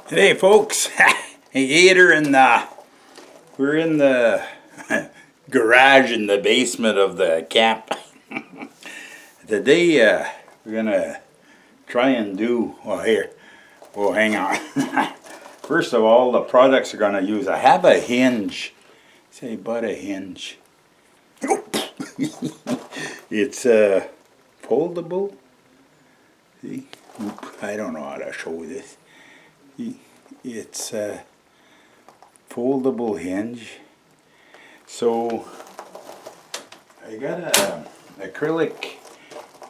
Hey folks, hey Gator, and we're in the garage in the basement of the camp. Today we're gonna try and do, well here, oh hang on. First of all, the products we're gonna use, I have a hinge. Say but a hinge. It's foldable. See? Oop, I don't know how to show this. It's a foldable hinge. So I got a acrylic,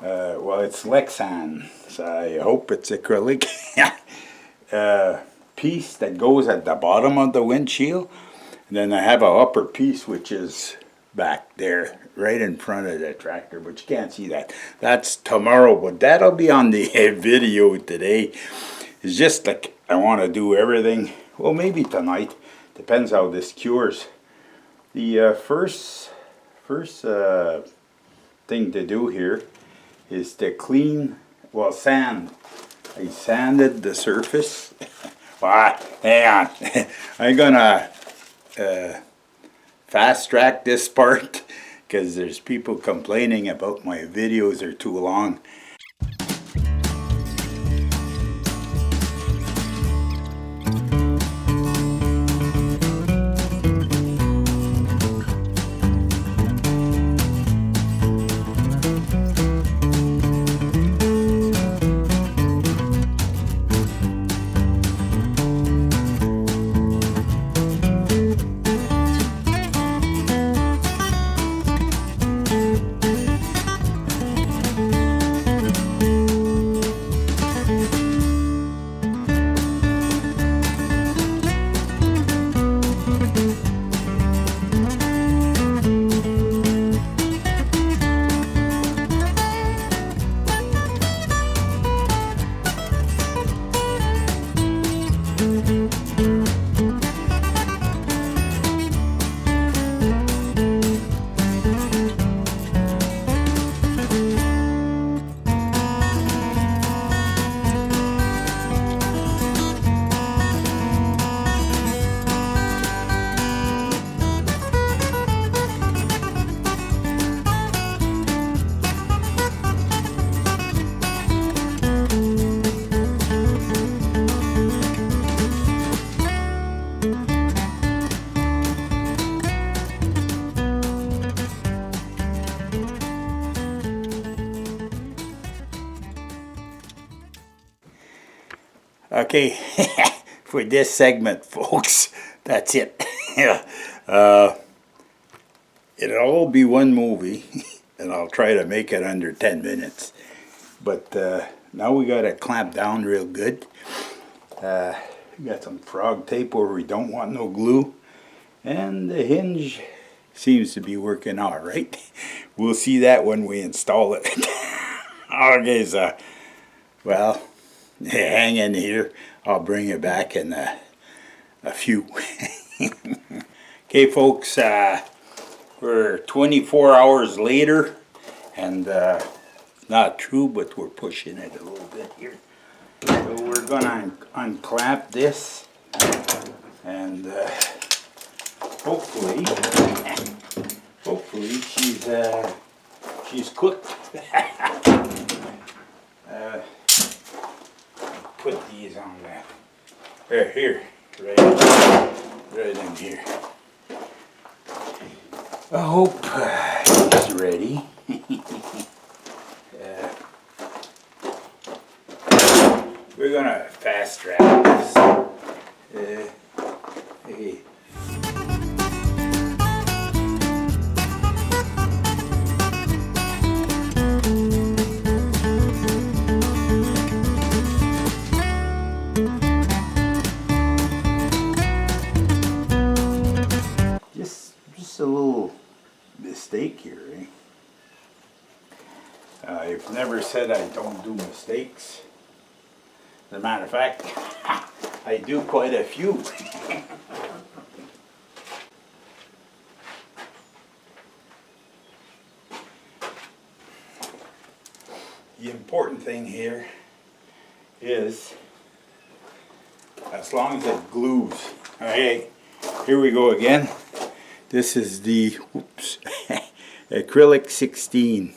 well it's Lexan, so I hope it's acrylic, piece that goes at the bottom of the windshield. And then I have an upper piece which is back there, right in front of the tractor, but you can't see that. That's tomorrow, but that'll be on the video today. It's just like I want to do everything, well maybe tonight, depends how this cures. The first thing to do here is to clean, well sand. I sanded the surface. Well, hang on. I'm gonna fast track this part because there's people complaining about my videos are too long. Okay, for this segment, folks, that's it. It'll all be one movie, and I'll try to make it under 10 minutes. But now we got to clamp down real good. We got some frog tape where we don't want no glue. And the hinge seems to be working all right. We'll see that when we install it. Okay, so, well, hang in here. I'll bring it back in a few. Okay, folks, we're 24 hours later, and not true, but we're pushing it a little bit here. So we're gonna unclamp this, and hopefully she's cooked. Put these on there. Here, right in here. I hope it's ready. We're gonna fast track this. Hey. Just a little mistake here, eh? I've never said I don't do mistakes. As a matter of fact, I do quite a few. The important thing here is as long as it glues. Alright, here we go again. This is the acrylic 16.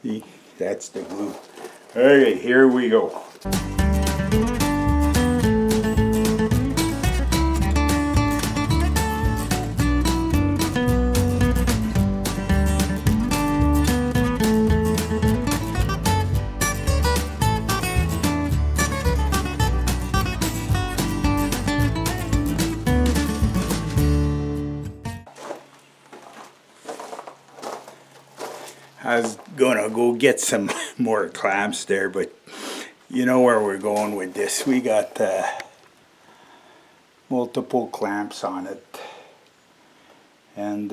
See, that's the glue. Alright, here we go. I was gonna go get some more clamps there, but you know where we're going with this. We got multiple clamps on it, and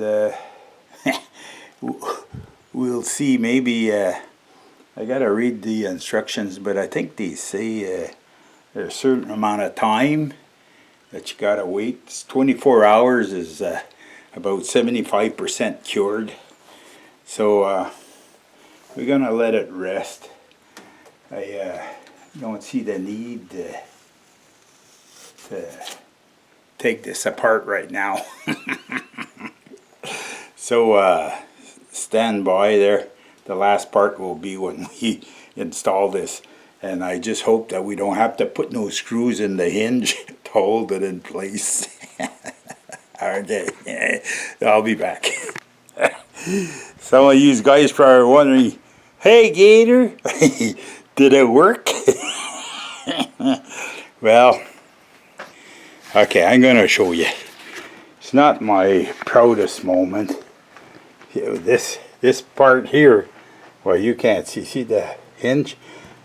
we'll see. Maybe I gotta read the instructions, but I think they say there's a certain amount of time that you gotta wait. It's 24 hours is about 75% cured, so we're gonna let it rest. I don't see the need to take this apart right now. So stand by there. The last part will be when we install this, and I just hope that we don't have to put no screws in the hinge to hold it in place. Okay, I'll be back. Some of you guys probably wondering, hey Gator, did it work? Well, okay, I'm gonna show you. It's not my proudest moment. This part here, well, you can't see the hinge?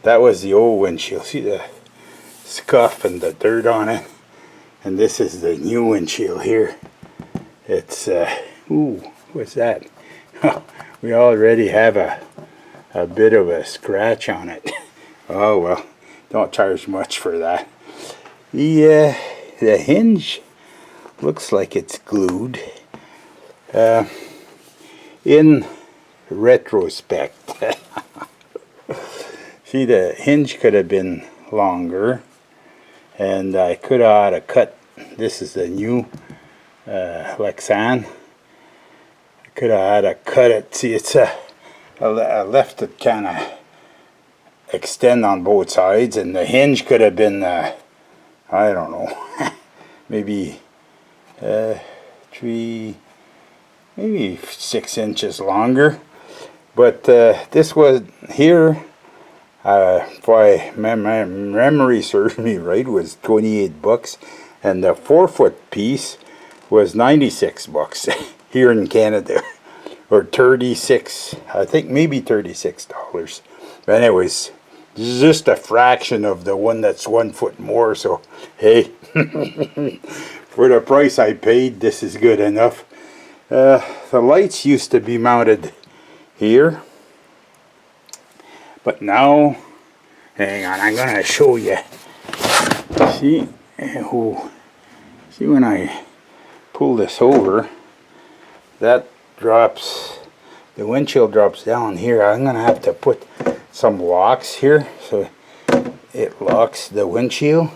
That was the old windshield. See the scuff and the dirt on it? And this is the new windshield here. It's, ooh, what's that? We already have a bit of a scratch on it. Oh well, don't charge much for that. The hinge looks like it's glued. In retrospect, see, the hinge could have been longer, and I could have cut. This is the new Lexan. I could have cut it. See, it's I left it kind of extend on both sides, and the hinge could have been I don't know, maybe 6 inches longer. But this was here, if my memory serves me right, was 28 bucks, and the 4-foot piece was 96 bucks here in Canada, or 36, I think maybe $36. But anyways, this is just a fraction of the one that's 1 foot more, so hey, for the price I paid, this is good enough. The lights used to be mounted here, but now, hang on, I'm gonna show you. See, see when I pull this over, that drops, the windshield drops down here. I'm gonna have to put some locks here so it locks the windshield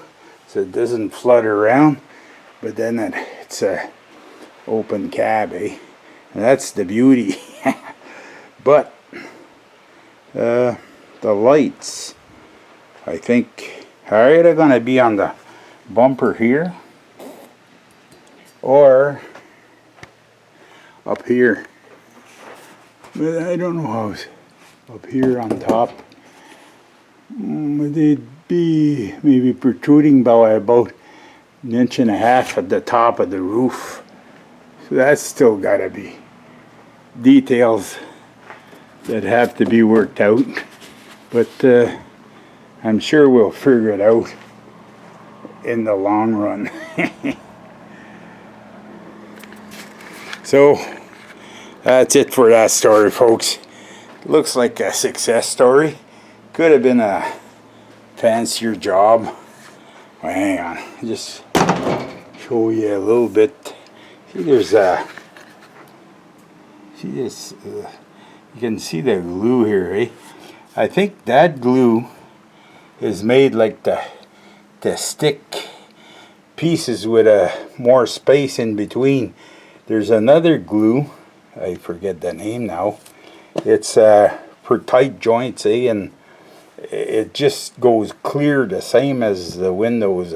so it doesn't flutter around, but then it's a open cab, eh? And that's the beauty. But the lights, I think, are either gonna be on the bumper here or up here, but I don't know how it's up here on top. They'd be maybe protruding by about 1.5 inches at the top of the roof, so that's still gotta be details that have to be worked out, but I'm sure we'll figure it out in the long run. So that's it for that story, folks. Looks like a success story. Could have been a fancier job. Well, hang on, just show you a little bit. See, there's a, see this, you can see the glue here, eh? I think that glue is made like the to stick pieces with more space in between. There's another glue, I forget the name now. It's for tight joints, and it just goes clear, the same as the windows,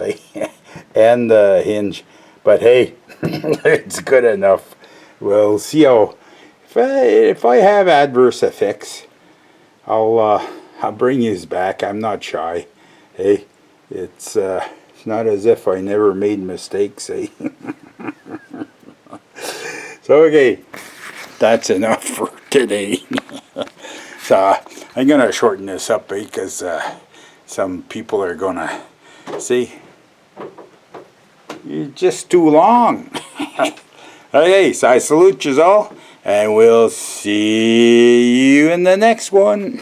and the hinge. But hey, it's good enough. We'll see how. If I have adverse effects, I'll bring you back. I'm not shy. Hey, it's not as if I never made mistakes. Hey. So okay, that's enough for today. So I'm gonna shorten this up because some people are gonna say you're just too long. Okay, so I salute you all, and we'll see you in the next one.